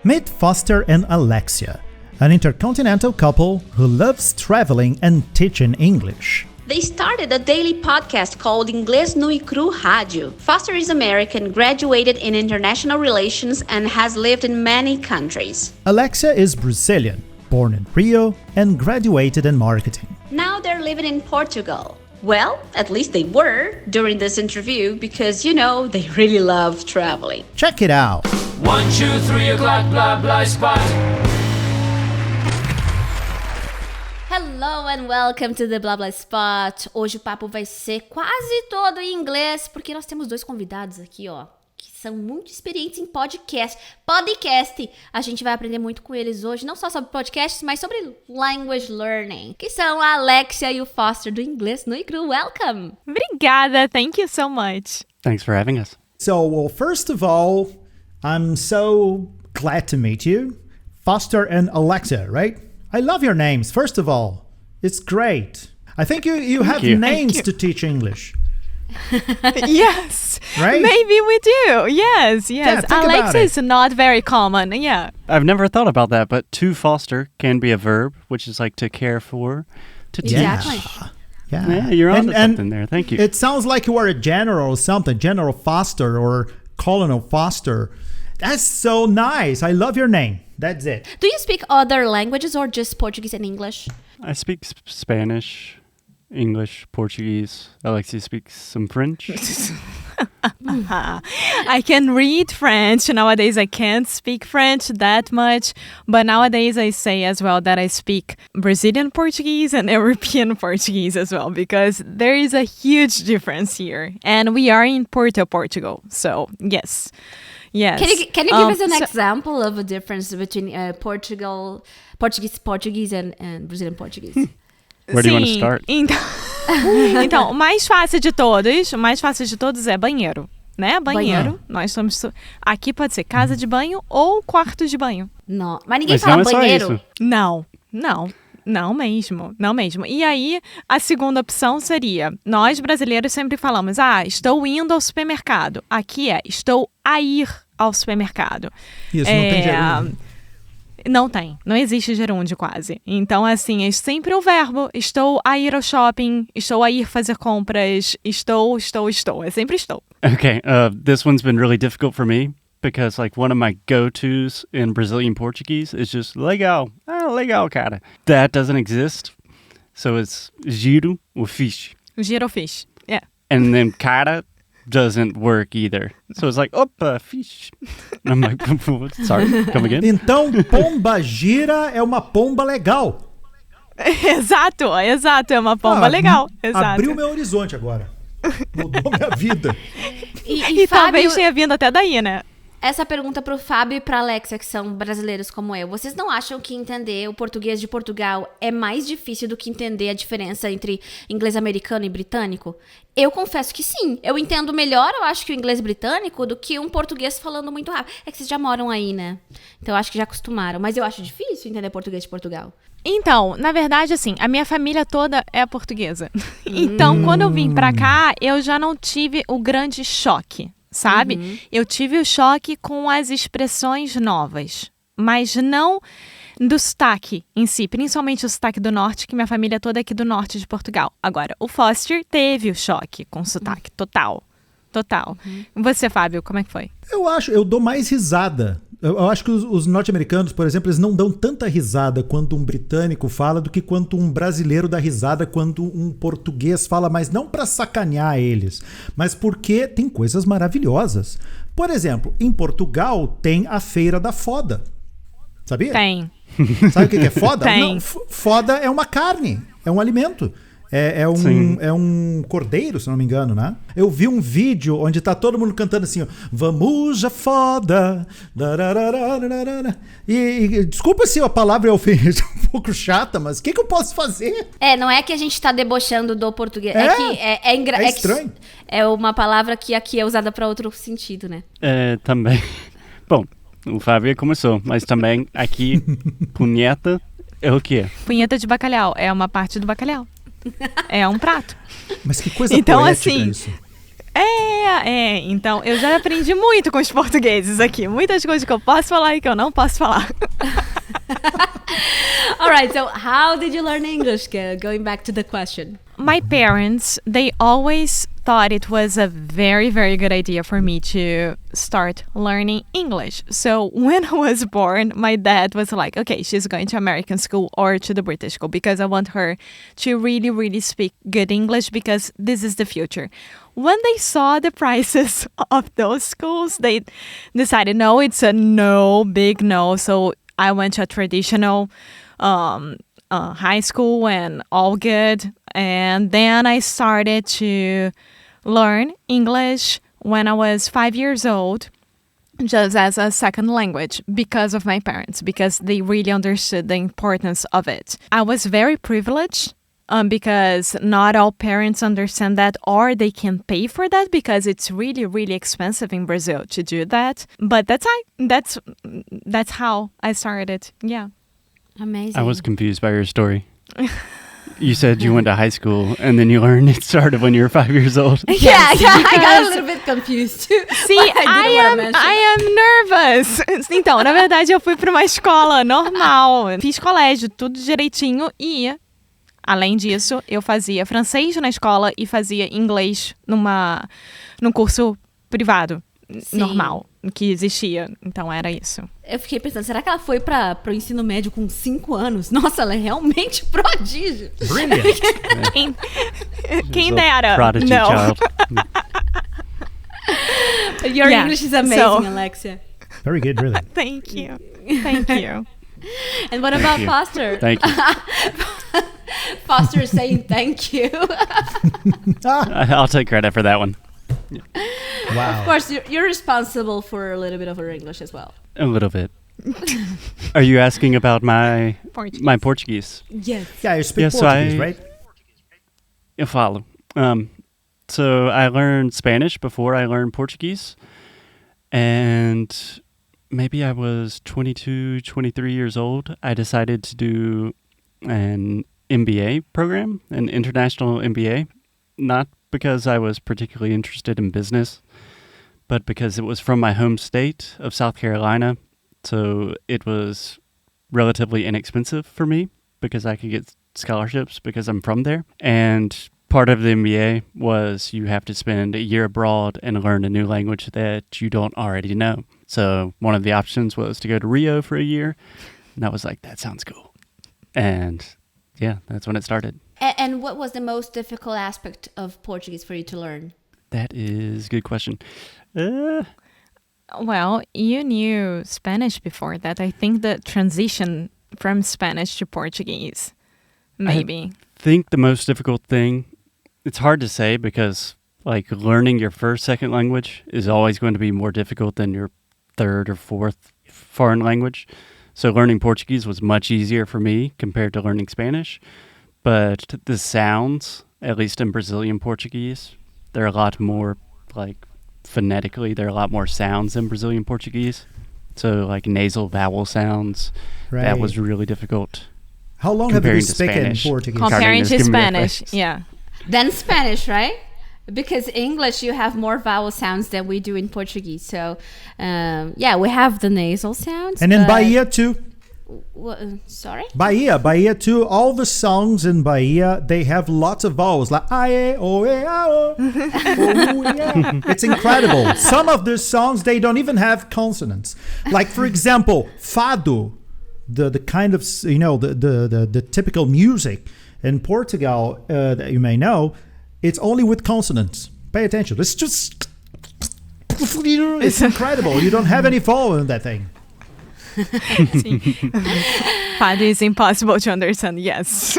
Meet Foster and Alexia, an intercontinental couple who loves traveling and teaching English. They started a daily podcast called Inglês Nu e Cru Radio. Foster is American, graduated in international relations, and has lived in many countries. Alexia is Brazilian, born in Rio, and graduated in marketing. Now they're living in Portugal. Well, at least they were during this interview because, they really love traveling. Check it out. 1, 2, 3 o'clock, blah, blah, spot. Hello and welcome to the Blah Blah Spot. Hoje o papo vai ser quase todo em inglês, porque nós temos dois convidados aqui, que são muito experientes em podcast. A gente vai aprender muito com eles hoje, não só sobre podcasts, mas sobre language learning, que são a Alexia e o Foster do Inglês Nu e Cru. Welcome! Obrigada, thank you so much. Thanks for having us. So, first of all, I'm so glad to meet you, Foster and Alexia, right? I love your names, first of all. It's great. I think you have names to teach English. Yes, right? Maybe we do. Yes. Yeah, Alexa is not very common. Yeah. I've never thought about that, but to foster can be a verb, which is like to care for, to teach. Exactly. Yeah, you're on to something there. Thank you. It sounds like you are a general or something, General Foster or Colonel Foster. That's so nice. I love your name. That's it. Do you speak other languages or just Portuguese and English? I speak Spanish, English, Portuguese. Alexia speaks some French. I can read French. Nowadays, I can't speak French that much. But nowadays, I say as well that I speak Brazilian Portuguese and European Portuguese as well, because there is a huge difference here. And we are in Portugal. So, yes. Yes. Can you give us an example of a difference between Portuguese and Brazilian Portuguese? Where do you want to start? Então, o mais fácil de todos é banheiro, né? Banheiro. Nós somos... Aqui pode ser casa de banho ou quarto de banho. Não, mas ninguém fala banheiro. Não mesmo. E aí, a segunda opção seria, nós brasileiros sempre falamos, estou indo ao supermercado. Aqui estou a ir ao supermercado. Isso, não tem gerúndio. Não existe gerúndio quase. Então, assim, é sempre o verbo. Estou a ir ao shopping, estou a ir fazer compras, estou. É sempre estou. Okay, this one's been really difficult for me because like one of my go-tos in Brazilian Portuguese is just legal. Legal, cara. That doesn't exist. So it's giro ou fixe. Giro ou fixe, yeah. And then cara doesn't work either. So it's like, opa, fish. And I'm like, sorry, come again? Então, pomba gira é uma pomba legal. Exato, é uma pomba legal. Exato. Abriu meu horizonte agora. Mudou minha vida. E Fábio, talvez tenha vindo até daí, né? Essa pergunta pro Fábio e pra Alexia, que são brasileiros como eu. Vocês não acham que entender o português de Portugal é mais difícil do que entender a diferença entre inglês americano e britânico? Eu confesso que sim. Eu entendo melhor, eu acho, que o inglês britânico do que um português falando muito rápido. É que vocês já moram aí, né? Então eu acho que já acostumaram. Mas eu acho difícil entender português de Portugal. Então, na verdade, assim, a minha família toda é portuguesa. Então, quando eu vim pra cá, eu já não tive o grande choque. Sabe? Eu tive o choque com as expressões novas, mas não do sotaque em si, principalmente o sotaque do norte, que minha família toda é aqui do norte de Portugal. Agora, o Foster teve o choque com sotaque total. Você, Fábio, como é que foi? Eu dou mais risada. Eu acho que os norte-americanos, por exemplo, eles não dão tanta risada quando um britânico fala do que quando um brasileiro dá risada quando um português fala, mas não para sacanear eles, mas porque tem coisas maravilhosas. Por exemplo, em Portugal tem a Feira da Foda. Sabia? Tem. Sabe o que é foda? Tem. Não, foda é uma carne, é um alimento. É um cordeiro, se não me engano, né? Eu vi um vídeo onde tá todo mundo cantando assim, ó, vamos a foda. E desculpa se a palavra é um pouco chata, mas o que eu posso fazer? Não é que a gente tá debochando do português. É estranho. É uma palavra que aqui é usada para outro sentido, né? Também. Bom, o Fábio começou, mas também aqui, punheta é o quê? Punheta de bacalhau, é uma parte do bacalhau. É um prato. Mas que coisa então, poética assim, isso. Então, eu já aprendi muito com os portugueses aqui. Muitas coisas que eu posso falar e que eu não posso falar. All right, so how did you learn English? Going back to the question. My parents, they always thought it was a very, very good idea for me to start learning English. So when I was born, my dad was like, okay, she's going to American school or to the British school because I want her to really, really speak good English because this is the future. When they saw the prices of those schools, they decided, no, it's a no, big no. So I went to a traditional high school and all good. And then I started to learn English when I was 5 years old, just as a second language because of my parents, because they really understood the importance of it. I was very privileged because not all parents understand that or they can pay for that because it's really, really expensive in Brazil to do that. But that's how I started. Yeah. Amazing. I was confused by your story. You said you went to high school and then you learned it started when you were 5 years old. Yeah, I got a little bit confused too. See, I am nervous. Então, na verdade, eu fui para uma escola normal. Fiz colégio, tudo direitinho e, além disso, eu fazia francês na escola e fazia inglês num curso privado. Sim. Normal, que existia. Então era isso. Eu fiquei pensando, será que ela foi pro ensino médio com 5 anos? Nossa, ela é realmente prodígio. Brilliant. Quem dera. Prodigy No. child. Your Yeah, English is amazing, so- Alexia. Very good, really. Thank you. Thank you. And what about you. Foster? Thank you. Foster is saying thank you. I'll take credit for that one. Wow. Of course, you're responsible for a little bit of her English as well. A little bit. Are you asking about my Portuguese? Yes. Yeah, you speak Yeah, so Portuguese, right? Eu falo. So I learned Spanish before I learned Portuguese. And maybe I was 22, 23 years old. I decided to do an MBA program, an international MBA. Not because I was particularly interested in business, but because it was from my home state of South Carolina. So it was relatively inexpensive for me because I could get scholarships because I'm from there. And part of the MBA was you have to spend a year abroad and learn a new language that you don't already know. So one of the options was to go to Rio for a year. And I was like, that sounds cool. And yeah, that's when it started. And what was the most difficult aspect of Portuguese for you to learn? That is a good question. Well, you knew Spanish before that. I think the transition from Spanish to Portuguese, maybe. I think the most difficult thing, it's hard to say because like learning your first, second language is always going to be more difficult than your third or fourth foreign language. So learning Portuguese was much easier for me compared to learning Spanish. But the sounds, at least in Brazilian Portuguese, they're a lot more like phonetically, there are a lot more sounds in Brazilian Portuguese. So like nasal vowel sounds, Right. that was really difficult. How long have you been comparing to speaking Spanish. Portuguese? Comparing Carina's to giving me a Spanish, face. yeah. Then Spanish, right? Because English, you have more vowel sounds than we do in Portuguese. So, yeah, we have the nasal sounds. And in but- Bahia too. Sorry? Bahia too. All the songs in Bahia, they have lots of vowels like aye, oe, ao. Yeah. It's incredible. Some of the songs they don't even have consonants. Like for example, fado, the kind of the typical music in Portugal that you may know, it's only with consonants. Pay attention. It's just it's incredible. You don't have any vowel in that thing. Fado is impossible to understand, yes.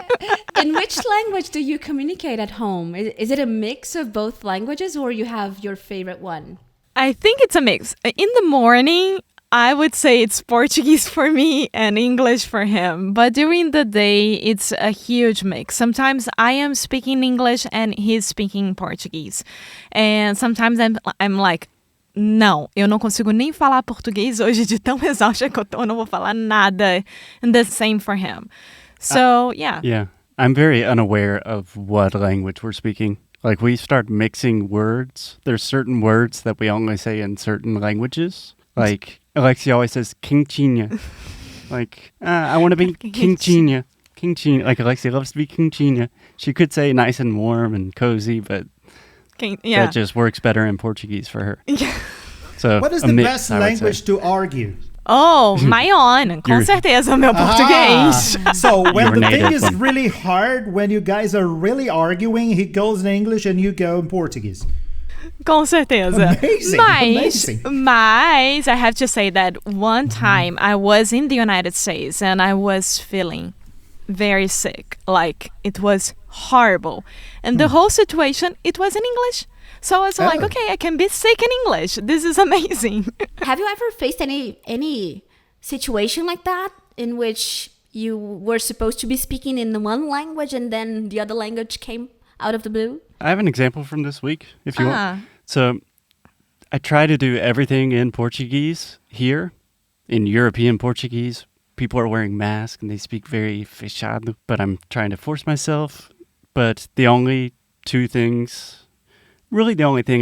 In which language do you communicate at home? Is it a mix of both languages or you have your favorite one? I think it's a mix. In the morning, I would say it's Portuguese for me and English for him. But during the day, it's a huge mix. Sometimes I am speaking English and he's speaking Portuguese. And sometimes I'm like, não, eu não consigo nem falar português hoje de tão exausta que eu tô, eu não vou falar nada. And the same for him. So, yeah. Yeah. I'm very unaware of what language we're speaking. Like we start mixing words. There's certain words that we only say in certain languages. Like Alexia always says Kingchinya. Like, I want to be Kingchinya. Kingchinya. Like Alexia loves to be Kingchinya. She could say nice and warm and cozy, but that just works better in Portuguese for her. So, what is the best language to argue? Oh, my own. Com certeza, meu português. So when the thing is one. really hard, when you guys are really arguing, he goes in English and you go in Portuguese. Com certeza. Amazing. Mas I have to say that one time I was in the United States and I was feeling very sick. Like, it was horrible. And the whole situation, it was in English. So I was like, okay, I can be sick in English. This is amazing. Have you ever faced any situation like that in which you were supposed to be speaking in one language and then the other language came out of the blue? I have an example from this week, if you want. So I try to do everything in Portuguese here, in European Portuguese. People are wearing masks and they speak very fechado, but I'm trying to force myself. But the only thing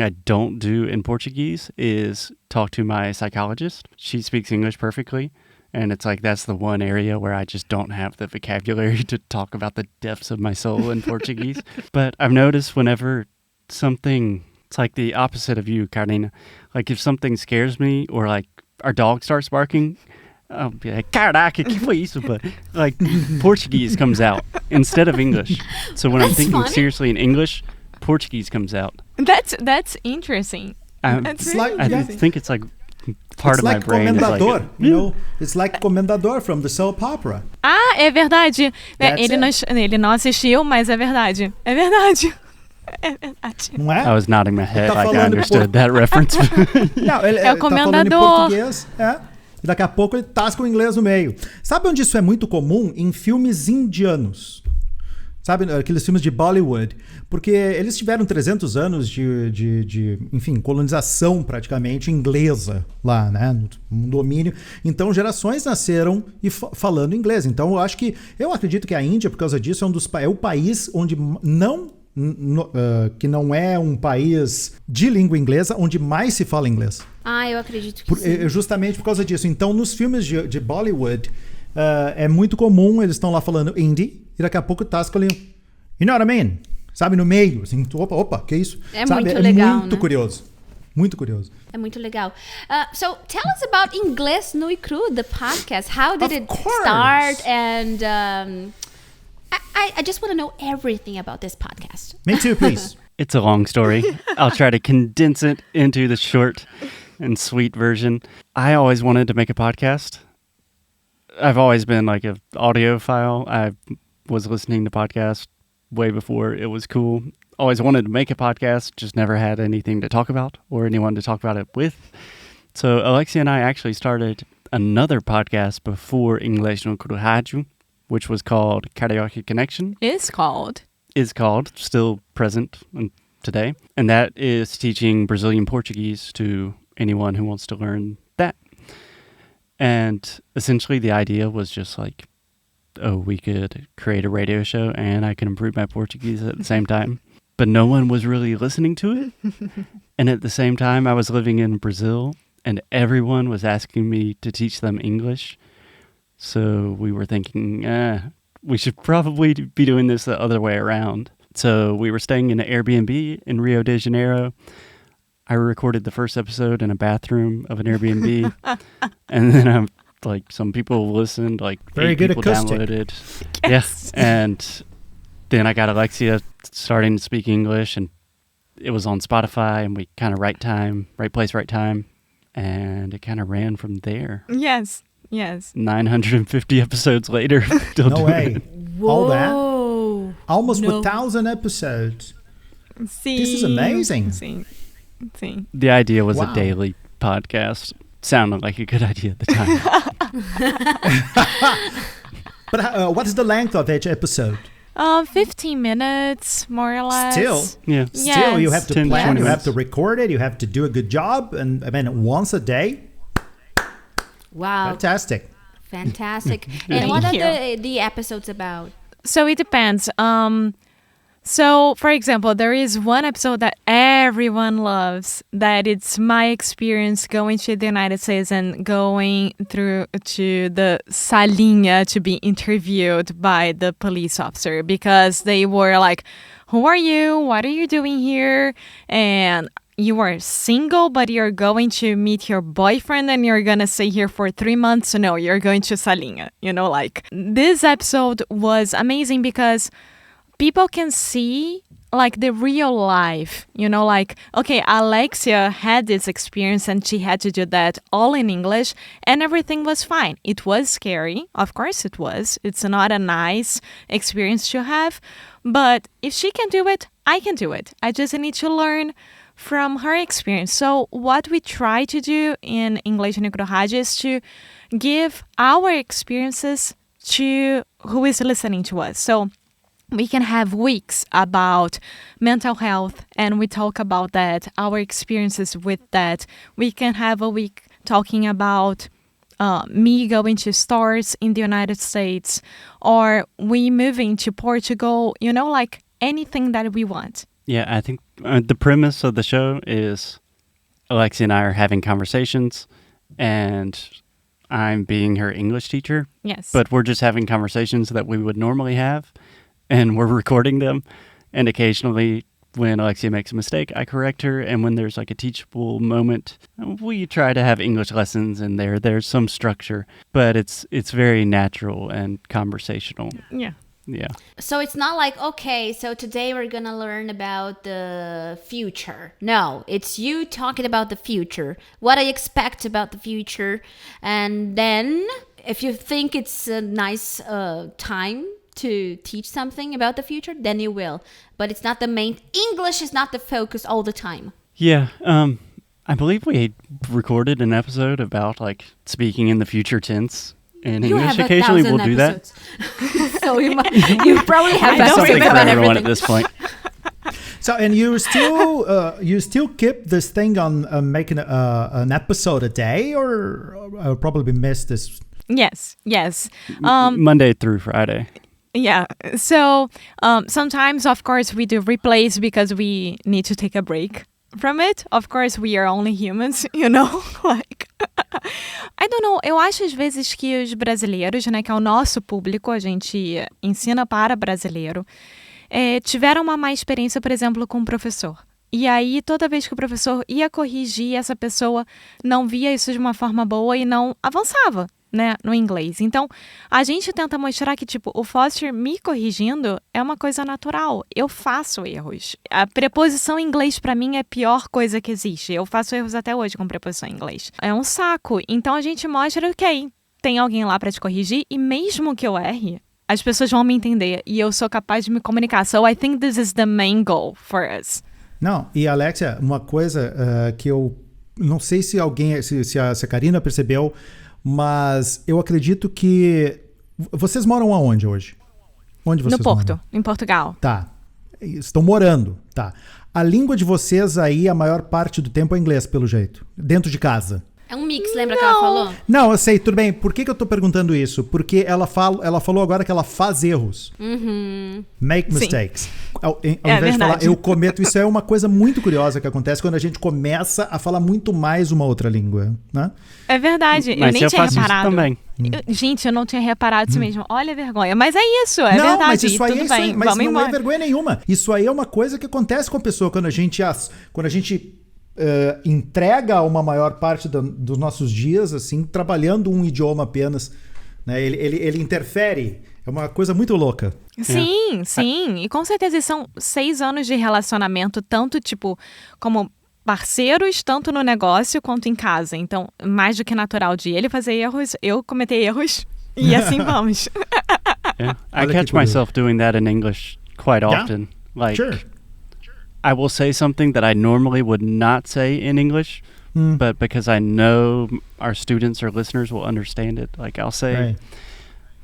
I don't do in Portuguese is talk to my psychologist. She speaks English perfectly. And it's like, that's the one area where I just don't have the vocabulary to talk about the depths of my soul in Portuguese. But I've noticed whenever it's like the opposite of you, Carina. Like if something scares me or like our dog starts barking, I'll be like, caraca, que foi isso? But like Portuguese comes out instead of English. So when I'm thinking seriously in English, Portuguese comes out. That's interesting. I think it's like part of my brain. Comendador, you know, it's like Comendador from the soap opera. É verdade. Ele não assistiu, mas é verdade. É verdade. É verdade. Não é? I was nodding my head like I understood that reference. Não, ele é o Comendador. Tá falando em português, e daqui a pouco ele tasca o inglês no meio. Sabe onde isso é muito comum? Em filmes indianos. Sabe, aqueles filmes de Bollywood, porque eles tiveram 300 anos de colonização praticamente inglesa lá, né, um domínio. Então, gerações nasceram falando inglês. Então, eu acredito que a Índia, por causa disso, é o país onde que não é um país de língua inglesa, onde mais se fala inglês. Eu acredito que sim. Justamente por causa disso. Então, nos filmes de Bollywood, é muito comum, eles estão lá falando hindi, e daqui a pouco tasca ali, you know what I mean? Sabe, no meio, assim, opa, que isso? É sabe? muito legal, muito, né? Curioso. Muito curioso. É muito legal. So, tell us about Inglês Nu e Cru, the podcast. How did it start? And I just want to know everything about this podcast. Me too, please. It's a long story. I'll try to condense it into the short and sweet version. I always wanted to make a podcast. I've always been like an audiophile. I was listening to podcasts way before it was cool. Always wanted to make a podcast, just never had anything to talk about or anyone to talk about it with. So Alexia and I actually started another podcast before Inglês Nu Cru Radio, which was called Karaoke Connection. Is called, still present today. And that is teaching Brazilian Portuguese to anyone who wants to learn that. And essentially the idea was just like, we could create a radio show and I can improve my Portuguese at the same time. But no one was really listening to it. And at the same time, I was living in Brazil and everyone was asking me to teach them English. So we were thinking, we should probably be doing this the other way around. So we were staying in an Airbnb in Rio de Janeiro. I recorded the first episode in a bathroom of an Airbnb. And then some people listened, very 8 good people acoustic. downloaded. Yes. Yeah. And then I got Alexia starting to speak English and it was on Spotify and we kind of right place, right time. And it kind of ran from there. Yes. 950 episodes later. Still No doing way. it. Whoa. All that? Almost 1,000 episodes. Sim. This is amazing. Sim. The idea was Wow. a daily podcast. Sounded like a good idea at the time. But what is the length of each episode? 15 minutes, more or less. Still, Yeah. Still, you have to 10 to plan, 20 you have minutes. to record it, you have to do a good job, and once a day. Wow. Fantastic. And what are the episodes about? So it depends. So, for example, there is one episode that everyone loves, that it's my experience going to the United States and going through to the salinha to be interviewed by the police officer, because they were like, who are you? What are you doing here? And you are single, but you're going to meet your boyfriend and you're going to stay here for 3 months. No, you're going to salinha. Like, this episode was amazing because people can see like the real life, like, okay, Alexia had this experience and she had to do that all in English and everything was fine. It was scary. Of course it was. It's not a nice experience to have. But if she can do it, I can do it. I just need to learn from her experience. So what we try to do in Inglês Nu is to give our experiences to who is listening to us. So we can have weeks about mental health and we talk about that, our experiences with that. We can have a week talking about me going to stores in the United States, or we moving to Portugal, like anything that we want. Yeah, I think the premise of the show is Alexia and I are having conversations and I'm being her English teacher. Yes. But we're just having conversations that we would normally have. And we're recording them, and occasionally when Alexia makes a mistake, I correct her, and when there's like a teachable moment, we try to have English lessons in there. There's some structure, but it's very natural and conversational. Yeah. Yeah. So it's not like, okay, so today we're going to learn about the future. No, it's you talking about the future, what I expect about the future. And then if you think it's a nice time to teach something about the future, then you will. But it's not the main. English is not the focus all the time. Yeah. I believe we recorded an episode about like speaking in the future tense in English. Occasionally we'll do that. So you probably have something for about everyone everything. at this point. So, and you still keep this thing on making an episode a day, or I'll probably miss this? Yes. Monday through Friday. Yeah. So sometimes, of course, we do replays because we need to take a break from it. Of course, we are only humans, like, I don't know. Eu acho às vezes que os brasileiros, né, que é o nosso público, a gente ensina para brasileiro, tiveram uma má experiência, por exemplo, com o professor. E aí, toda vez que o professor ia corrigir, essa pessoa não via isso de uma forma boa e não avançava, né, no inglês. Então, a gente tenta mostrar que, tipo, o Foster me corrigindo é uma coisa natural. Eu faço erros. A preposição em inglês, pra mim, é a pior coisa que existe. Eu faço erros até hoje com preposição em inglês. É um saco. Então, a gente mostra, ok, tem alguém lá pra te corrigir e mesmo que eu erre, as pessoas vão me entender e eu sou capaz de me comunicar. So, I think this is the main goal for us. Não, e Alexia, uma coisa que eu não sei se alguém, se a CARINA percebeu, mas eu acredito que... Vocês moram aonde hoje? Onde vocês No Porto, moram? em Portugal. Tá. Estão morando, tá. A língua de vocês aí, a maior parte do tempo é inglês, pelo jeito. Dentro de casa. É um mix, lembra que ela falou? Não, eu sei, tudo bem. Por que eu tô perguntando isso? Porque ela falou agora que ela faz erros. Make mistakes. Ao invés de falar, eu cometo... Isso é uma coisa muito curiosa que acontece quando a gente começa a falar muito mais uma outra língua, né? É verdade, Mas eu nem tinha faço reparado. Isso também. Gente, eu não tinha reparado isso mesmo. Olha a vergonha. Mas é isso, é não, verdade. Mas isso aí tudo é isso aí, bem, mas vamos não embora. é vergonha nenhuma. Isso aí é uma coisa que acontece com a pessoa quando a gente entrega uma maior parte dos nossos dias, assim, trabalhando um idioma apenas, né? Ele interfere. É uma coisa muito louca. Sim, sim. E com certeza são 6 anos de relacionamento, tanto tipo como parceiros, tanto no negócio quanto em casa. Então, mais do que natural de ele fazer erros, eu cometer erros. E assim vamos. Yeah. I catch myself doing that in English quite often. Like, sure. I will say something that I normally would not say in English, but because I know our students or listeners will understand it, like I'll say,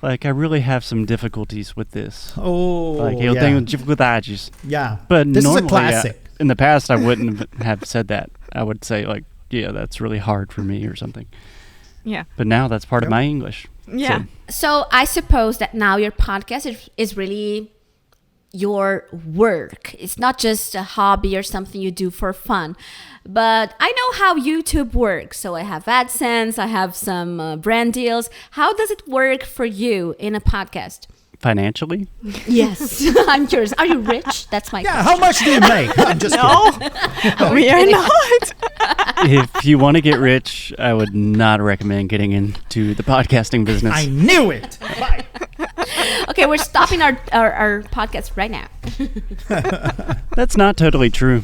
like, I really have some difficulties with this. Oh, like, eu tenho dificuldades. Yeah, but this normally, is a classic. In the past, I wouldn't have said that. I would say, like, yeah, that's really hard for me or something. Yeah. But now that's part of my English. Yeah. So I suppose that now your podcast is really your work. It's not just a hobby or something you do for fun. But I know how YouTube works. So I have AdSense, I have some brand deals. How does it work for you in a podcast? Financially? Yes. I'm curious. Are you rich? That's my question. How much do you make? I'm just kidding. We are not. If you want to get rich, I would not recommend getting into the podcasting business. I knew it. Bye. Okay, we're stopping our podcast right now. That's not totally true.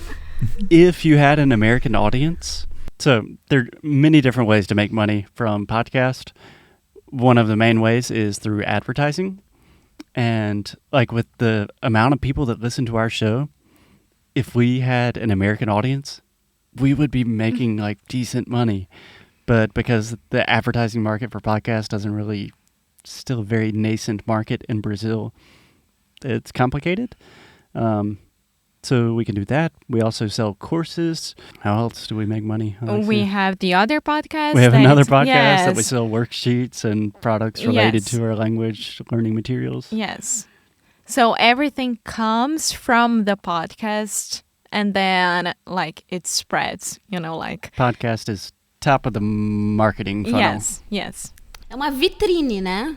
If you had an American audience, so there are many different ways to make money from podcast. One of the main ways is through advertising. And like with the amount of people that listen to our show, if we had an American audience, we would be making like decent money. But because the advertising market for podcasts doesn't really, still a very nascent market in Brazil, it's complicated. So we can do that. We also sell courses. How else do we make money? We have the other podcast. We have another podcast yes. that we sell worksheets and products related to our language learning materials. Yes. So everything comes from the podcast and then like it spreads, like. Podcast is top of the marketing funnel. Yes, yes. É uma vitrine, né?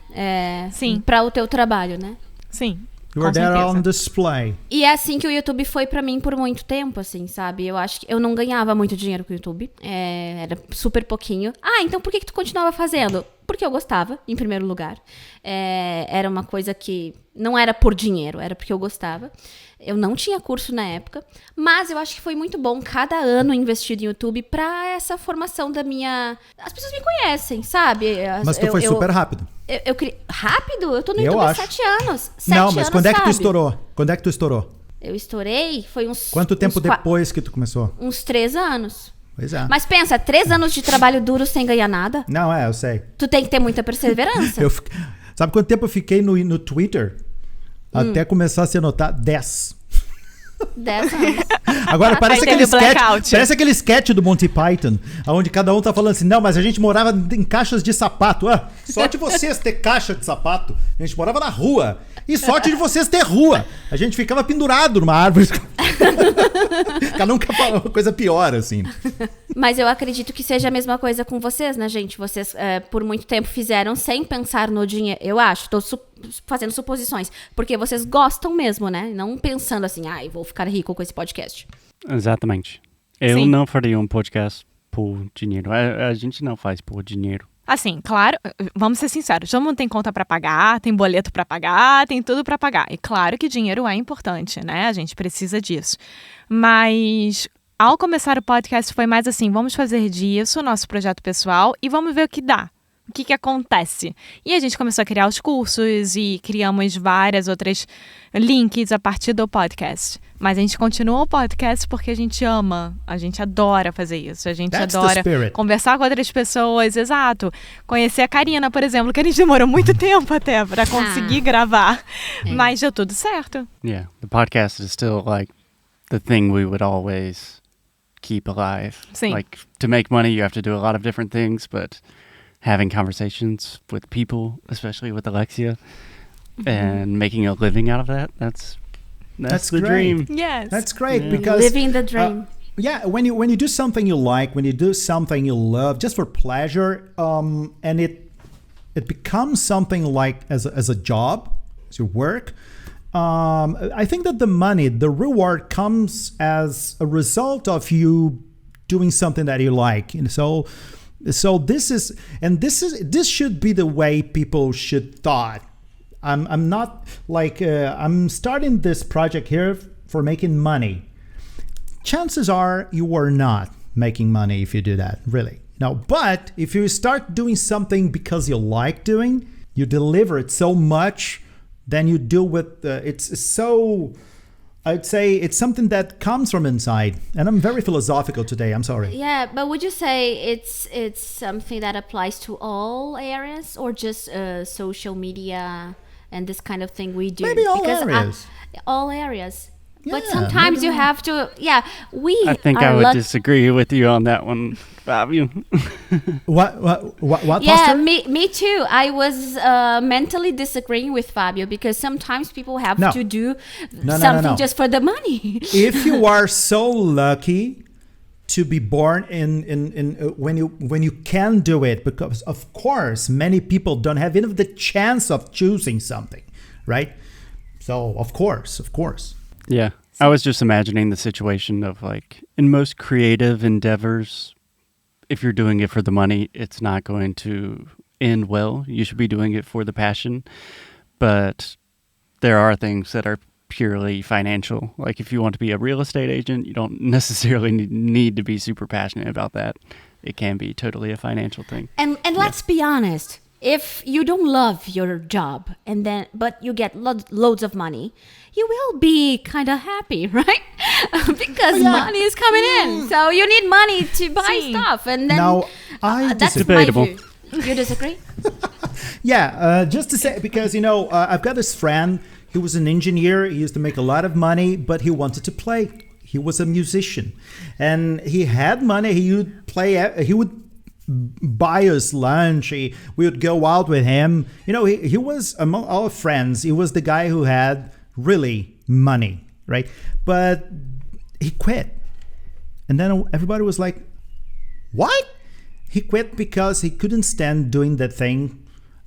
Sim. Para o teu trabalho, né? Sim. You were there on display. E é assim que o YouTube foi pra mim por muito tempo, assim, sabe? Eu acho que eu não ganhava muito dinheiro com o YouTube. Era super pouquinho. Então por que tu continuava fazendo? Porque eu gostava, em primeiro lugar. Era uma coisa que não era por dinheiro, era porque eu gostava. Eu não tinha curso na época, mas eu acho que foi muito bom cada ano investido em YouTube pra essa formação da minha... As pessoas me conhecem, sabe? Mas tu foi super rápido. Rápido? Eu tô no YouTube há 7 anos. 7 não, mas anos, quando é que tu sabe? estourou? Quando é que tu estourou? Eu estourei, foi uns... Quanto tempo depois que tu começou? Uns 3 anos. Pois é. Mas pensa, 3 anos de trabalho duro sem ganhar nada? Não, eu sei. Tu tem que ter muita perseverança. Sabe quanto tempo eu fiquei no Twitter? Até começar a se anotar 10. 10 anos. Agora parece aquele sketch do Monty Python, onde cada um tá falando assim, não, mas a gente morava em caixas de sapato. Sorte de vocês ter caixa de sapato. A gente morava na rua. E sorte de vocês ter rua. A gente ficava pendurado numa árvore. Cada um falava uma coisa pior, assim. Mas eu acredito que seja a mesma coisa com vocês, né, gente? Vocês, por muito tempo, fizeram sem pensar no dinheiro. Eu acho, tô fazendo suposições. Porque vocês gostam mesmo, né? Não pensando assim, vou ficar rico com esse podcast. Exatamente. Eu não faria um podcast por dinheiro. A gente não faz por dinheiro. Assim, claro, vamos ser sinceros, todo mundo tem conta pra pagar, tem boleto pra pagar, tem tudo pra pagar. E claro que dinheiro é importante, né? A gente precisa disso. Mas ao começar o podcast foi mais assim, vamos fazer disso nosso projeto pessoal e vamos ver o que dá. O que acontece? E a gente começou a criar os cursos e criamos várias outras links a partir do podcast. Mas a gente continua o podcast porque a gente ama, a gente adora fazer isso. A gente adora conversar com outras pessoas, exato. Conhecer a Carina, por exemplo, que a gente demorou muito tempo até para conseguir gravar. Mas deu tudo certo. Yeah, the podcast is still like the thing we would always keep alive. Sim. Like to make money you have to do a lot of different things, but having conversations with people, especially with Alexia, and making a living out of that, that's the dream. Yes. That's great because living the dream. When you do something you like, when you do something you love, just for pleasure, and it becomes something like as a job, as your work. I think that the reward comes as a result of you doing something that you like, and so this should be the way people should thought. I'm not like I'm starting this project here for making money. Chances are you are not making money if you do that, really. No, but if you start doing something because you like doing, you deliver it so much, then you do with it's so. I'd say it's something that comes from inside, and I'm very philosophical today. I'm sorry. Yeah, but would you say it's something that applies to all areas, or just social media and this kind of thing we do? Maybe all areas. All areas. But sometimes you have to, I think I would disagree with you on that one, Fábio. What? Yeah, Foster? me too. I was mentally disagreeing with Fábio because sometimes people have to do something just for the money. If you are so lucky to be born in when you can do it, because of course many people don't have even the chance of choosing something, right? So of course. Yeah, I was just imagining the situation of like in most creative endeavors, if you're doing it for the money, it's not going to end well. You should be doing it for the passion, but there are things that are purely financial. Like if you want to be a real estate agent, you don't necessarily need to be super passionate about that. It can be totally a financial thing. And let's be honest, if you don't love your job but you get loads of money, you will be kind of happy, right? Because money is coming in. So you need money to buy stuff. And then now, that's debatable. my view. You disagree? Just to say, because, I've got this friend. He was an engineer. He used to make a lot of money, but he wanted to play. He was a musician. And he had money. He would play. He would buy us lunch. We would go out with him. He was, among our friends, he was the guy who had really money, right? But he quit. And then everybody was like, what? He quit because he couldn't stand doing that thing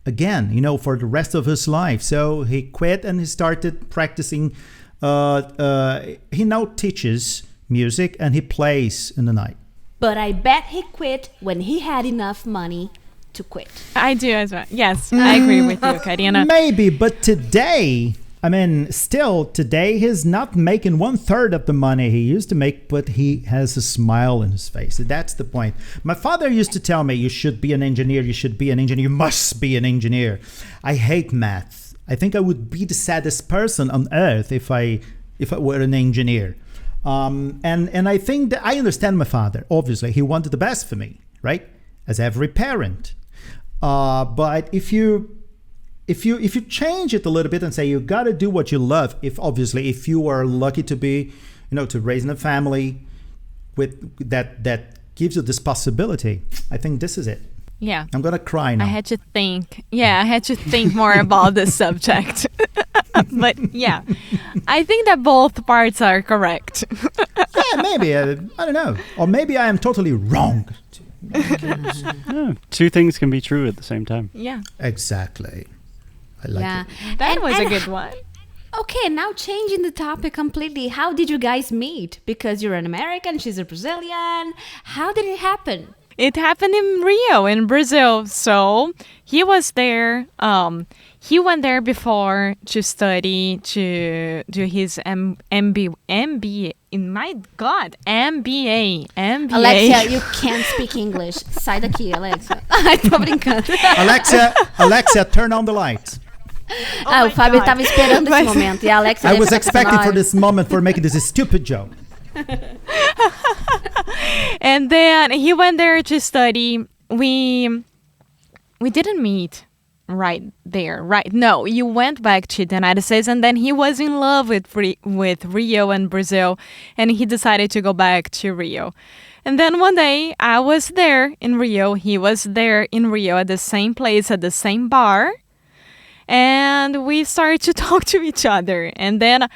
again, for the rest of his life. So he quit and he started practicing. He now teaches music and he plays in the night. But I bet he quit when he had enough money to quit. I do as well. Yes, I agree with you, Carina. Maybe, but today, today he's not making 1/3 of the money he used to make, but he has a smile in his face. That's the point. My father used to tell me, you should be an engineer, you must be an engineer. I hate math. I think I would be the saddest person on earth if I were an engineer. And I think that I understand my father. Obviously, he wanted the best for me, right? As every parent. But if you change it a little bit and say you got to do what you love, if you are lucky to be, to raise in a family with that gives you this possibility, I think this is it. Yeah. I'm going to cry now. I had to think more about this subject. But yeah, I think that both parts are correct. Yeah, maybe. I don't know. Or maybe I am totally wrong. Two things can be true at the same time. Yeah. Exactly. I like it. That was a good one. Okay, now changing the topic completely. How did you guys meet? Because you're an American, she's a Brazilian. How did it happen? It happened in Rio, in Brazil. So he was there. He went there before to study, to do his MBA. MBA. Alexia, you can't speak English. Sai daqui, Alexia. Ai, tô brincando. Alexia, turn on the lights. O Fábio estava esperando esse momento. E a Alexia I was expecting for this moment for making this stupid joke. And then he went there to study. We didn't meet right there. No, you went back to the United States, and then he was in love with Rio and Brazil, and he decided to go back to Rio. And then one day I was there in Rio. He was there in Rio at the same place, at the same bar, and we started to talk to each other. And then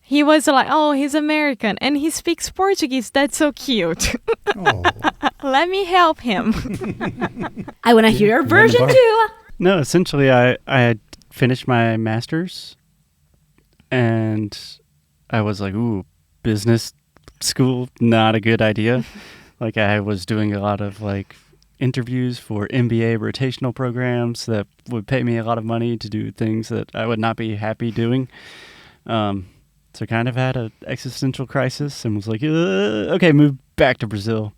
he was like, oh, he's American and he speaks Portuguese. That's so cute. Oh. Let me help him. I want to hear your version too. No, essentially I had finished my master's and I was like, ooh, business school, not a good idea. Like I was doing a lot of like interviews for MBA rotational programs that would pay me a lot of money to do things that I would not be happy doing. So kind of had an existential crisis and was like, okay, move back to Brazil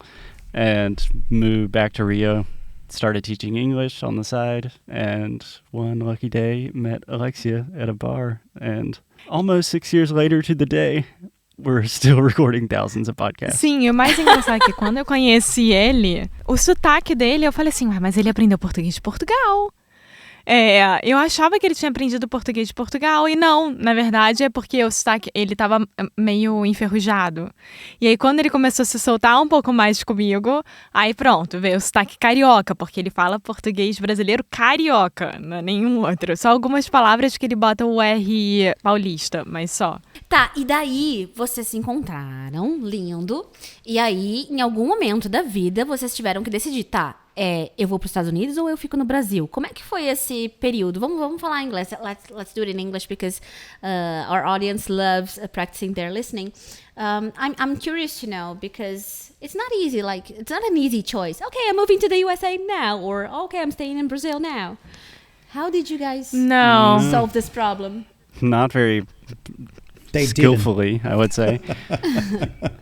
and move back to Rio. Started teaching English on the side, and one lucky day met Alexia at a bar, and almost 6 years later to the day, we're still recording thousands of podcasts. Sim, o mais engraçado é que quando eu conheci ele, o sotaque dele, eu falei assim, mas ele aprendeu português de Portugal. Eu achava que ele tinha aprendido português de Portugal e não, na verdade é porque o sotaque, ele tava meio enferrujado. E aí quando ele começou a se soltar um pouco mais comigo, aí pronto, veio o sotaque carioca, porque ele fala português brasileiro carioca, não é nenhum outro. Só algumas palavras que ele bota o R paulista, mas só. Tá, e daí vocês se encontraram, lindo, e aí em algum momento da vida vocês tiveram que decidir, tá, eu vou para os Estados Unidos ou eu fico no Brasil? Como é que foi esse período? Vamos falar em inglês. Let's do it in English because our audience loves practicing their listening. I'm curious to know because it's not easy. Like it's not an easy choice. Okay, I'm moving to the USA now, or okay, I'm staying in Brazil now. How did you guys solve this problem? Not very They skillfully, I would say.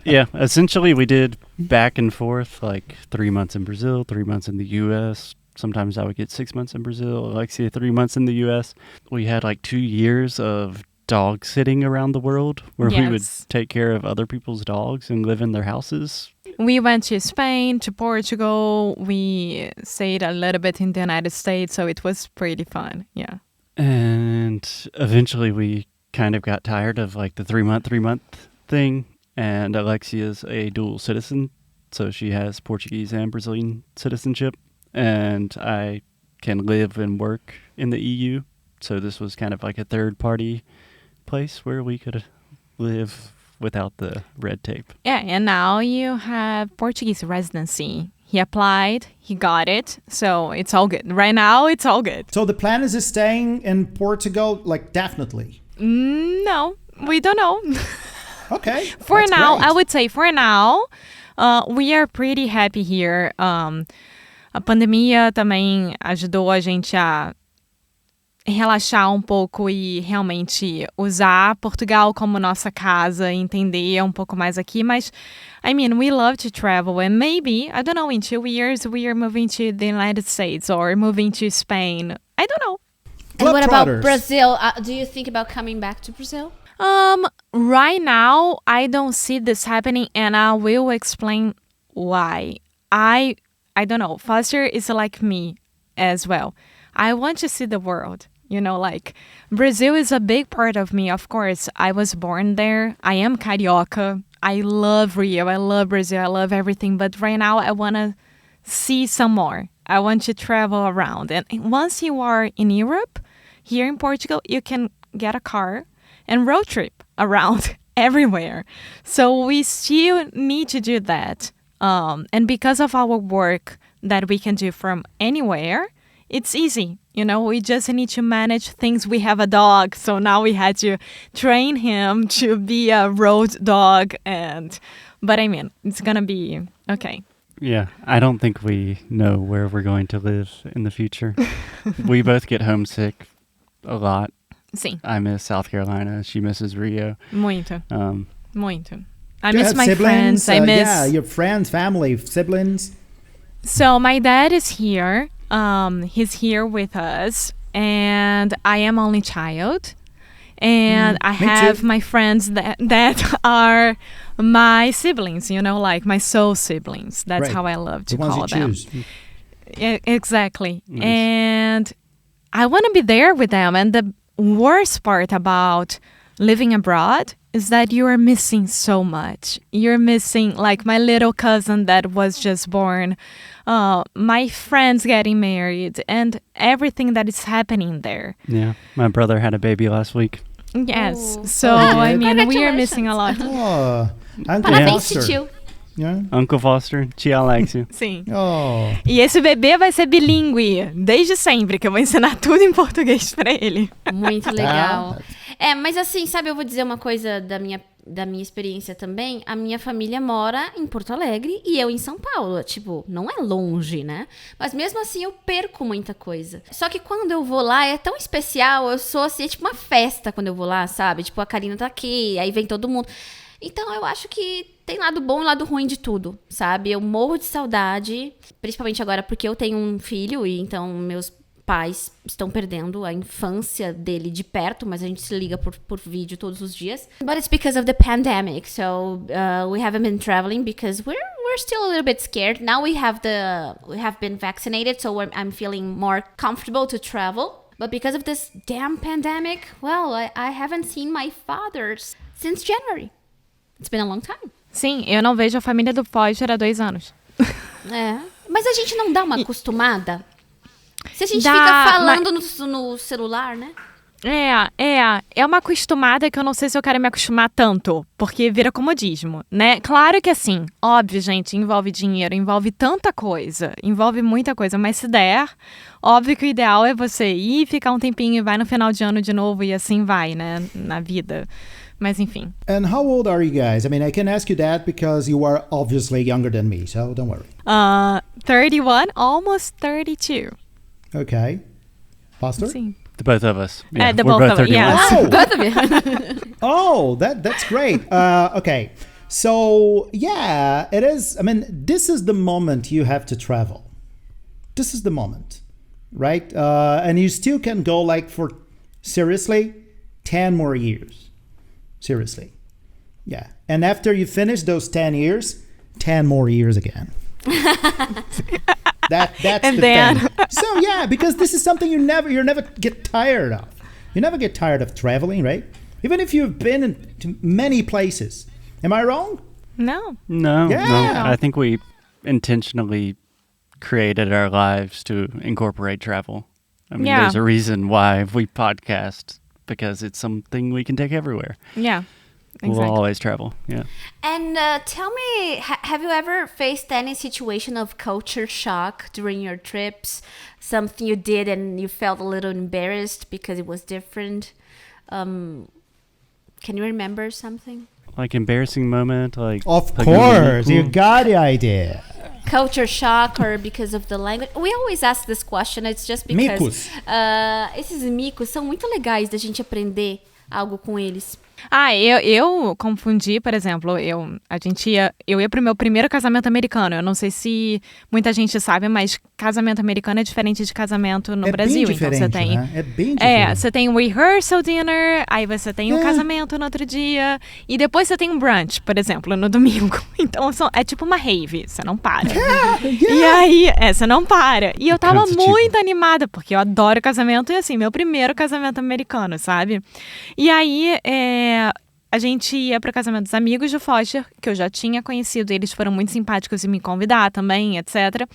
Yeah, essentially we did back and forth, like 3 months in Brazil, 3 months in the U.S. Sometimes I would get 6 months in Brazil, Alexia 3 months in the U.S. We had like 2 years of dog sitting around the world where we would take care of other people's dogs and live in their houses. We went to Spain, to Portugal. We stayed a little bit in the United States, so it was pretty fun, yeah. And eventually we kind of got tired of like the 3 month thing, and Alexia's a dual citizen, so she has Portuguese and Brazilian citizenship, and I can live and work in the EU, so this was kind of like a third party place where we could live without the red tape. Yeah, and now you have Portuguese residency. He applied, he got it, so it's all good. Right now, it's all good. So the plan is staying in Portugal, like definitely? No, we don't know. Okay. For now, great. I would say for now, we are pretty happy here. A pandemia também ajudou a gente a relaxar um pouco e realmente usar Portugal como nossa casa, entender um pouco mais aqui. Mas, I mean, we love to travel, and maybe, I don't know, in 2 years we are moving to the United States or moving to Spain. I don't know. And what about Globetrotters. Brazil? Do you think about coming back to Brazil? Right now, I don't see this happening, and I will explain why. I don't know. Foster is like me as well. I want to see the world. You know, like, Brazil is a big part of me. Of course, I was born there. I am carioca. I love Rio. I love Brazil. I love everything. But right now, I want to see some more. I want to travel around. And once you are in Europe, here in Portugal, you can get a car and road trip around everywhere. So we still need to do that. And because of our work that we can do from anywhere, it's easy. You know, we just need to manage things. We have a dog, so now we had to train him to be a road dog. But I mean, it's going to be okay. Yeah, I don't think we know where we're going to live in the future. We both get homesick a lot. Sim. I miss South Carolina. She misses Rio. Muito. Muito. I Do you miss have my siblings? friends. I miss... Yeah, your friends, family, siblings. So my dad is here. He's here with us. And I am only child. And I have my friends that are my siblings, you know, like my soul siblings. That's Right. how I love to The ones call you them. choose. Yeah, exactly. Nice. And I want to be there with them. And the worst part about living abroad is that you are missing so much. You're missing, like, my little cousin that was just born, my friends getting married, and everything that is happening there. Yeah, my brother had a baby last week. Yes. Ooh. So, I mean, we are missing a lot. Oh, Uncle Parabéns, Foster. tio. Yeah. Uncle Foster, tia Alexia. Sim. Oh. E esse bebê vai ser bilíngue desde sempre, que eu vou ensinar tudo em português pra ele. Muito legal. Mas assim, sabe, eu vou dizer uma coisa da minha experiência também. A minha família mora em Porto Alegre e eu em São Paulo. Tipo, não é longe, né? Mas mesmo assim eu perco muita coisa. Só que quando eu vou lá é tão especial. Eu sou assim, é tipo uma festa quando eu vou lá, sabe? Tipo, a Carina tá aqui, aí vem todo mundo. Então eu acho que tem lado bom e lado ruim de tudo, sabe? Eu morro de saudade, principalmente agora porque eu tenho um filho e então meus pais estão perdendo a infância dele de perto, mas a gente se liga por vídeo todos os dias. But it's because of the pandemic, so we haven't been traveling because we're we're still a little bit scared. Now we have been vaccinated, so I'm feeling more comfortable to travel. But because of this damn pandemic, well, I haven't seen my father since January. It's been a long time. Sim, eu não vejo a família do Foz há 2 anos. Mas a gente não dá uma acostumada? Se a gente fica falando no celular, né? É uma acostumada que eu não sei se eu quero me acostumar tanto, porque vira comodismo, né? Claro que assim, óbvio, gente, envolve dinheiro, envolve tanta coisa, envolve muita coisa, mas se der, óbvio que o ideal é você ir, ficar um tempinho e vai no final de ano de novo e assim vai, né, na vida. Mas enfim. And how old are you guys? I mean, I can ask you that because you are obviously younger than me, so don't worry. 31, almost 32. Okay. Pastor? Sim. The both of us. Yeah, the we're both of us, 31. yeah. Oh, Both of you. oh, that's great. Okay. So, yeah, it is. I mean, this is the moment you have to travel. This is the moment, right? And you still can go like for, seriously, 10 more years. Seriously. Yeah. And after you finish those 10 years, 10 more years again. That's and the then thing. So yeah, because this is something you never get tired of. You never get tired of traveling, right? Even if you've been to many places. Am I wrong? No. No. Yeah. I think we intentionally created our lives to incorporate travel. I mean, there's a reason why we podcast, because it's something we can take everywhere. Yeah. Exactly. We'll always travel. Yeah. And tell me, have you ever faced any situation of culture shock during your trips? Something you did and you felt a little embarrassed because it was different? Can you remember something? Like embarrassing moment? Like Of course, you got the idea. Culture shock or because of the language? We always ask this question. It's just because... Micos. Esses micos são muito legais da gente aprender algo com eles. Eu confundi, por exemplo, eu ia pro meu primeiro casamento americano. Eu não sei se muita gente sabe, mas casamento americano é diferente de casamento no Brasil. Bem diferente, então você tem, né? É bem diferente. Você tem o Rehearsal Dinner, aí você tem um casamento no outro dia, e depois você tem um brunch, por exemplo, no domingo. Então é tipo uma rave, você não para. E aí, você não para. E eu tava muito animada, porque eu adoro casamento, e assim, meu primeiro casamento americano, sabe? E aí, a gente ia para o casamento dos amigos do Foster, que eu já tinha conhecido, eles foram muito simpáticos em me convidar também, etc.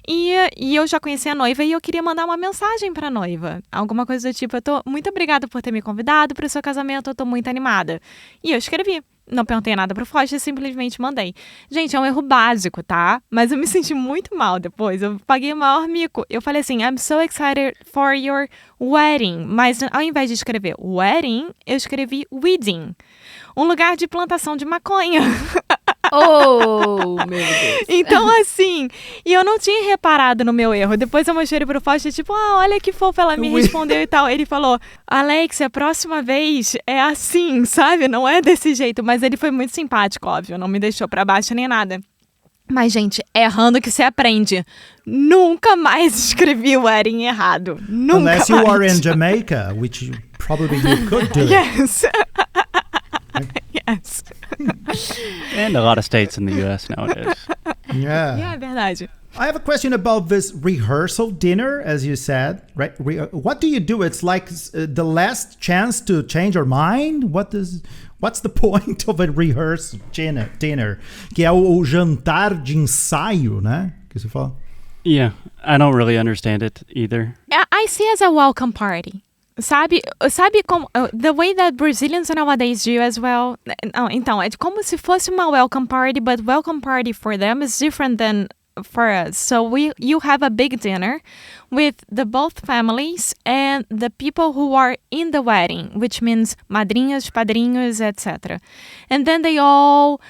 E eu já conhecia a noiva e eu queria mandar uma mensagem para a noiva. Alguma coisa do tipo, eu tô muito obrigada por ter me convidado para o seu casamento, eu tô muito animada. E eu escrevi. Não perguntei nada pro Foster, simplesmente mandei. Gente, é um erro básico, tá? Mas eu me senti muito mal depois. Eu paguei o maior mico. Eu falei assim, I'm so excited for your wedding. Mas ao invés de escrever wedding, eu escrevi wedding. Um lugar de plantação de maconha. Oh, meu Deus. Então, assim, e eu não tinha reparado no meu erro. Depois eu mostrei pro Foster, tipo, olha que fofa, ela me respondeu e tal. Ele falou, Alex, a próxima vez é assim, sabe? Não é desse jeito. Mas ele foi muito simpático, óbvio. Não me deixou pra baixo nem nada. Mas, gente, errando que você aprende. Nunca mais escrevi o wedding errado. Nunca Unless mais. you are in Jamaica, which you probably you could do. Yes. Yes. And a lot of states in the U.S. nowadays. Yeah. É verdade. I have a question about this rehearsal dinner, as you said, right? What do you do? It's like the last chance to change your mind? What's the point of a rehearsal dinner? Que é o jantar de ensaio, né? Que você fala. Yeah, I don't really understand it either. I see as a welcome party. Sabe como... The way that Brazilians nowadays do as well. Então, é como se fosse uma welcome party, but welcome party for them is different than for us. So you have a big dinner with the both families and the people who are in the wedding, which means madrinhas, padrinhos, etc. And then they all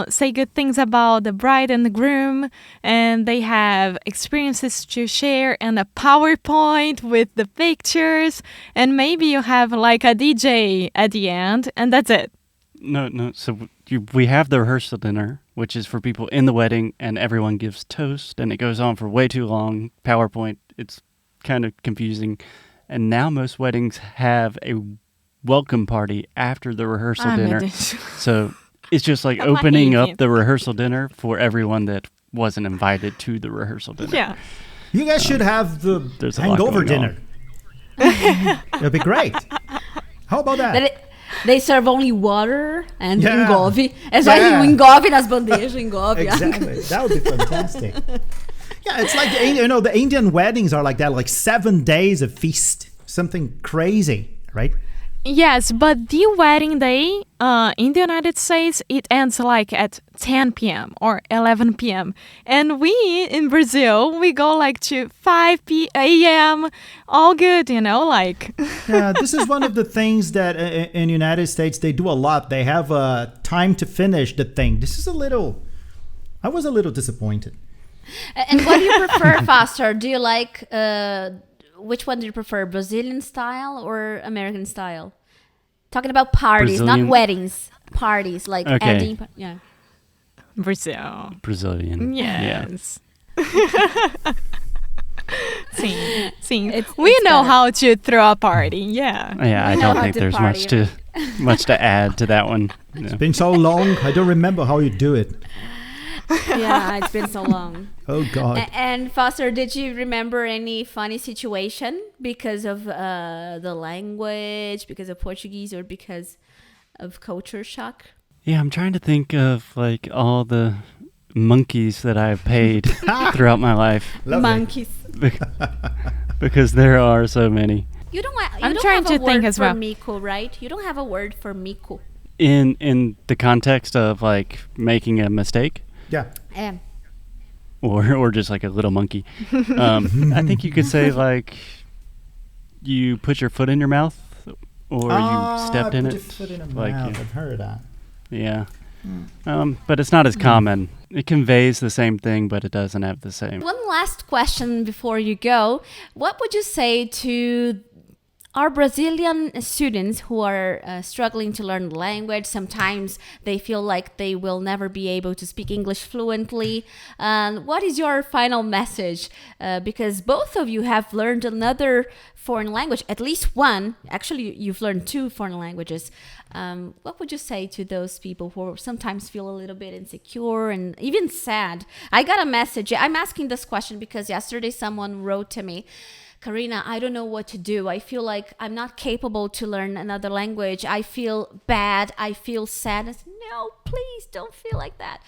say good things about the bride and the groom, and they have experiences to share and a PowerPoint with the pictures, and maybe you have like a DJ at the end, and that's it. No. So we have the rehearsal dinner, which is for people in the wedding, and everyone gives toast, and it goes on for way too long. PowerPoint, it's kind of confusing. And now most weddings have a welcome party after the rehearsal dinner. So It's just like opening up the rehearsal dinner for everyone that wasn't invited to the rehearsal dinner. Yeah. You guys should have the There's a lot hangover going dinner. It'd be great. How about that? They serve only water and Yeah. engove. É só engove nas bandejas, engove. Exactly. That would be fantastic. Yeah, it's like, the Indian weddings are like that, like 7 days of feast. Something crazy, right? Yes, but the wedding day in the United States, it ends like at 10 p.m. or 11 p.m. And we, in Brazil, we go like to 5 a.m. All good, like... Yeah, this is one of the things that in the United States, they do a lot. They have time to finish the thing. I was a little disappointed. And what do you prefer, Foster? Do you like... which one do you prefer, Brazilian style or American style? Talking about parties, Brazilian. not weddings. Parties, like ending. Yeah. Brazil. Brazilian. Yes. Sim. We It's know better. how to throw a party. Yeah. Yeah, I know don't how think to there's party. much to add to that one. No. It's been so long, I don't remember how you do it. Yeah, it's been so long. Oh, God. And Foster, did you remember any funny situation because of the language, because of Portuguese, or because of culture shock? Yeah, I'm trying to think of like all the monkeys that I've paid throughout my life Lovely. Monkeys. because there are so many. You don't I'm don't trying have a to think word as for well. mico, right? You don't have a word for mico. In the context of like making a mistake Yeah. or just like a little monkey. I think you could say like you put your foot in your mouth or you stepped in put it. your foot in a Like, mouth. yeah. I've heard that. Yeah. But it's not as common. It conveys the same thing, but it doesn't have the same. One last question before you go. What would you say to our Brazilian students who are struggling to learn the language? Sometimes they feel like they will never be able to speak English fluently. What is your final message? Because both of you have learned another foreign language, at least one. Actually, you've learned 2 foreign languages. What would you say to those people who sometimes feel a little bit insecure and even sad? I got a message. I'm asking this question because yesterday someone wrote to me, Carina, I don't know what to do. I feel like I'm not capable to learn another language. I feel bad. I feel sad. I said, no, please don't feel like that.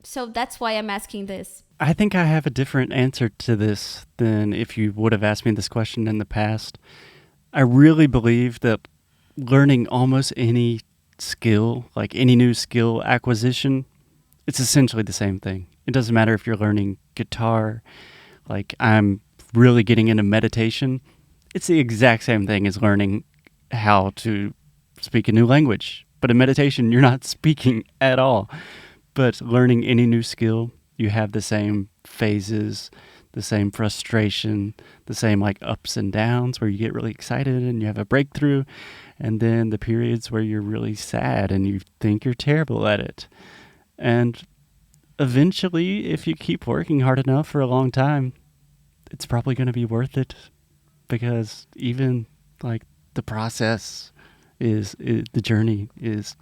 So that's why I'm asking this. I think I have a different answer to this than if you would have asked me this question in the past. I really believe that learning almost any skill, like any new skill acquisition, it's essentially the same thing. It doesn't matter if you're learning guitar, like I'm really getting into meditation. It's the exact same thing as learning how to speak a new language. But in meditation, you're not speaking at all. But learning any new skill, you have the same phases, the same frustration, the same like ups and downs where you get really excited and you have a breakthrough, and then the periods where you're really sad and you think you're terrible at it. And eventually, if you keep working hard enough for a long time, it's probably going to be worth it, because even like the process is the journey is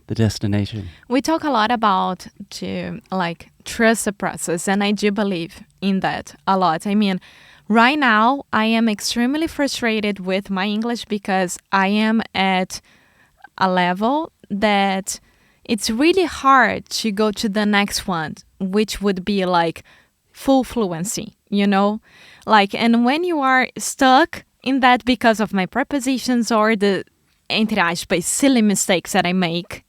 the destination. We talk a lot about to like trust the process, and I do believe in that a lot. I mean, right now I am extremely frustrated with my English because I am at a level that it's really hard to go to the next one, which would be like full fluency, like, and when you are stuck in that because of my prepositions or the entre aspas silly mistakes that I make,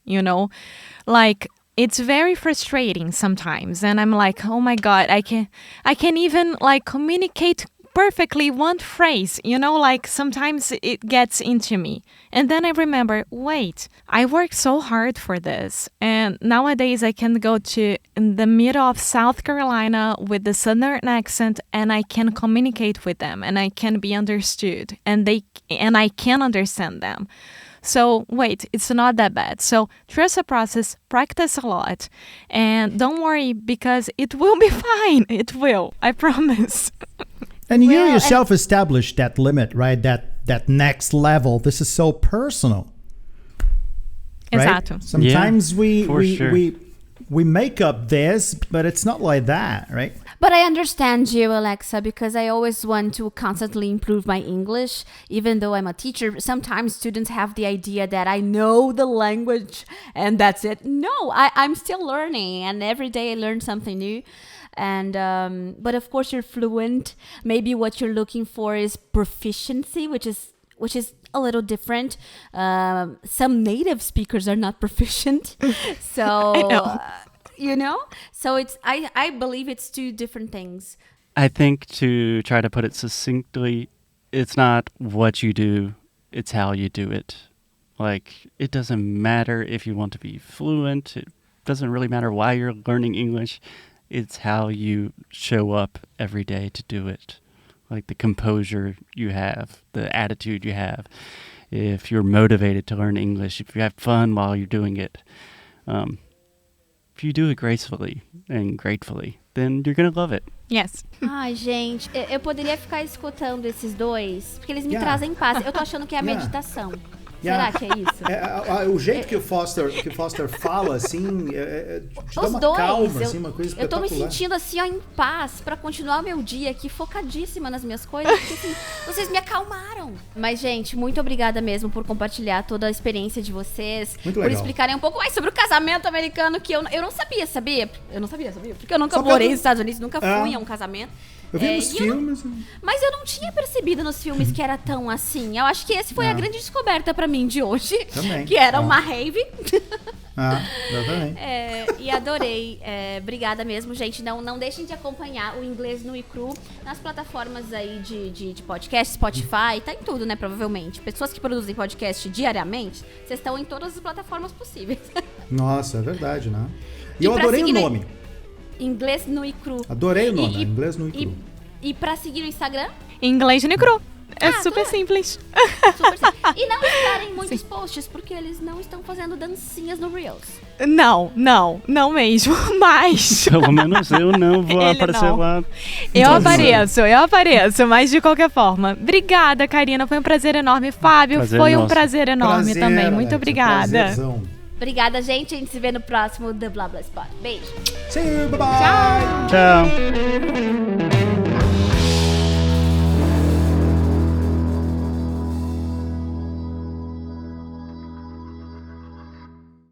like it's very frustrating sometimes, and I'm like, oh my god, I can't even like communicate perfectly one phrase, like sometimes it gets into me. And then I remember, wait, I worked so hard for this. And nowadays I can go to in the middle of South Carolina with the Southern accent, and I can communicate with them, and I can be understood, and I can understand them. So wait, it's not that bad. So trust the process, practice a lot, and don't worry, because it will be fine. It will, I promise. And you yourself established that limit, right? That next level. This is so personal. Exato. Right? Sometimes Yeah, we make up this, but it's not like that, right? But I understand you, Alexa, because I always want to constantly improve my English. Even though I'm a teacher, sometimes students have the idea that I know the language and that's it. No, I'm still learning, and every day I learn something new. And but of course you're fluent. Maybe what you're looking for is proficiency, which is a little different. Some native speakers are not proficient. So, so I believe it's two different things. I think to try to put it succinctly, it's not what you do, it's how you do it. Like, it doesn't matter if you want to be fluent. It doesn't really matter why you're learning English. It's how you show up every day to do it. Like the composure you have, the attitude you have, if you're motivated to learn English, if you have fun while you're doing it, if you do it gracefully and gratefully, then you're gonna love it. Yes. Ai, gente, eu poderia ficar escutando esses dois, porque eles me trazem paz. Eu tô achando que é a meditação. Será que é isso? O jeito que o Foster fala, assim, te dá uma calma, assim, uma coisa espetacular. Eu tô me sentindo, assim, ó, em paz pra continuar o meu dia aqui, focadíssima nas minhas coisas, porque, assim, vocês me acalmaram. Mas, gente, muito obrigada mesmo por compartilhar toda a experiência de vocês. Muito por legal. explicarem um pouco mais sobre o casamento americano, que eu não sabia, sabia? Eu não sabia, porque eu nunca morei nos Estados Unidos, nunca fui a um casamento. Eu vi nos filmes. Mas eu não tinha percebido nos filmes que era tão assim. Eu acho que esse foi a grande descoberta pra mim de hoje. Também. Que era uma rave. Exatamente. E adorei. Obrigada mesmo, gente. Não deixem de acompanhar o Inglês Nu e Cru nas plataformas aí de podcast, Spotify. Tá em tudo, né, provavelmente. Pessoas que produzem podcast diariamente, vocês estão em todas as plataformas possíveis. Nossa, é verdade, né? E eu adorei o nome. Inglês Nu e Cru. Adorei o nome, Inglês Nu e Cru. E pra seguir no Instagram? Inglês Nu e Cru. É super simples. Super simples. E não esperem muitos posts, porque eles não estão fazendo dancinhas no Reels. Não mesmo, mas... Pelo menos eu não vou aparecer lá. Eu apareço, mas de qualquer forma. Obrigada, Carina, foi um prazer enorme. Fábio, foi um prazer enorme também. Muito obrigada. Prazerzão. Obrigada, gente. A gente se vê no próximo The Blah Blah Spot. Beijo. See you, bye-bye. Tchau.